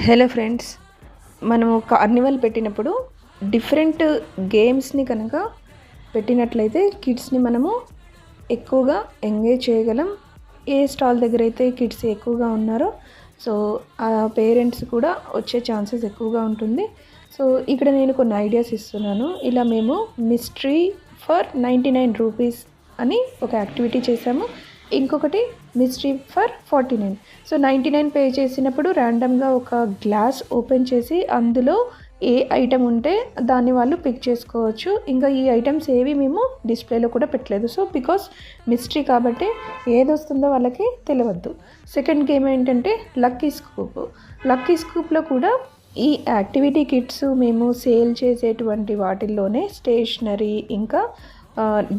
Hello friends, మనము Carnival పెట్టినప్పుడు different గేమ్స్ని కనుక పెట్టినట్లయితే కిడ్స్ని మనము ఎక్కువగా ఎంగేజ్ చేయగలం. ఏ స్టాల్ దగ్గర అయితే కిడ్స్ ఎక్కువగా ఉన్నారో సో ఆ పేరెంట్స్ కూడా వచ్చే ఛాన్సెస్ ఎక్కువగా ఉంటుంది. సో ఇక్కడ నేను కొన్ని ఐడియాస్ ఇస్తున్నాను. ఇలా మేము మిస్టరీ ఫర్ 99 రూపీస్ అని ఒక యాక్టివిటీ చేసాము. ఇంకొకటి మిస్టరీ ఫర్ 49. సో 99 పే చేసినప్పుడు ర్యాండమ్గా ఒక గ్లాస్ ఓపెన్ చేసి అందులో ఏ ఐటెం ఉంటే దాన్ని వాళ్ళు పిక్ చేసుకోవచ్చు. ఇంకా ఈ ఐటమ్స్ ఏవి మేము డిస్ప్లేలో కూడా పెట్టలేదు. సో బికాస్ మిస్టరీ కాబట్టి ఏది వస్తుందో వాళ్ళకి తెలియవద్దు. సెకండ్ గేమ్ ఏంటంటే లక్కీ స్కూప్. లక్కీ స్కూప్లో కూడా ఈ యాక్టివిటీ కిట్స్ మేము సేల్ చేసేటువంటి వాటిల్లోనే స్టేషనరీ ఇంకా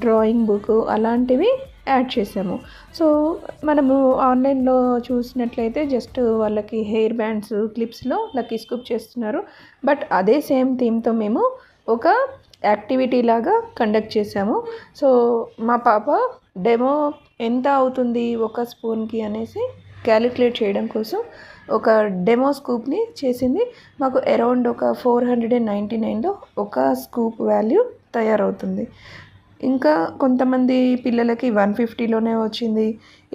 డ్రాయింగ్ బుక్ అలాంటివి యాడ్ చేసాము. సో మనము ఆన్లైన్లో చూసినట్లయితే జస్ట్ వాళ్ళకి హెయిర్ బ్యాండ్స్ క్లిప్స్లో లక్కీ స్కూప్ చేస్తున్నారు. బట్ అదే సేమ్ థీమ్తో మేము ఒక యాక్టివిటీ లాగా కండక్ట్ చేసాము. సో మా పాప డెమో ఎంత అవుతుంది ఒక స్పూన్కి అనేసి క్యాలిక్యులేట్ చేయడం కోసం ఒక డెమో స్కూప్ని చేసింది. మాకు అరౌండ్ ఒక 499లో ఒక స్కూప్ వాల్యూ తయారవుతుంది. ఇంకా కొంతమంది పిల్లలకి 150లోనే వచ్చింది,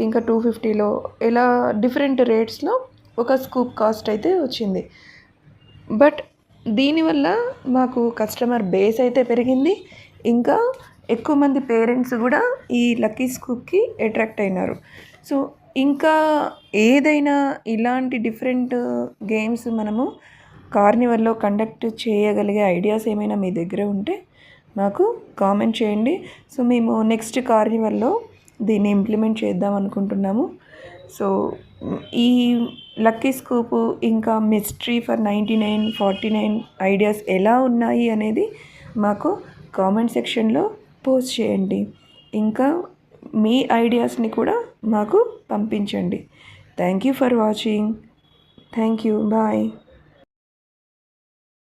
ఇంకా 250లో ఇలా డిఫరెంట్ రేట్స్లో ఒక స్కూప్ కాస్ట్ అయితే వచ్చింది. బట్ దీనివల్ల మాకు కస్టమర్ బేస్ అయితే పెరిగింది. ఇంకా ఎక్కువ మంది పేరెంట్స్ కూడా ఈ లక్కీ స్కూప్కి అట్రాక్ట్ అయినారు. సో ఇంకా ఏదైనా ఇలాంటి డిఫరెంట్ గేమ్స్ మనము కార్నివల్లో కండక్ట్ చేయగలిగే ఐడియాస్ ఏమైనా మీ దగ్గర ఉంటే మాకు కామెంట్ చేయండి. సో మేము నెక్స్ట్ కార్నివల్లో దీన్ని ఇంప్లిమెంట్ చేద్దాం అనుకుంటున్నాము. సో ఈ లక్కీ స్కూపు ఇంకా మిస్టరీ ఫర్ 99, 49 ఐడియాస్ ఎలా ఉన్నాయి అనేది మాకు కామెంట్ సెక్షన్లో పోస్ట్ చేయండి. ఇంకా మీ ఐడియాస్ని కూడా మాకు పంపించండి. Thank you for watching. Thank you. Bye.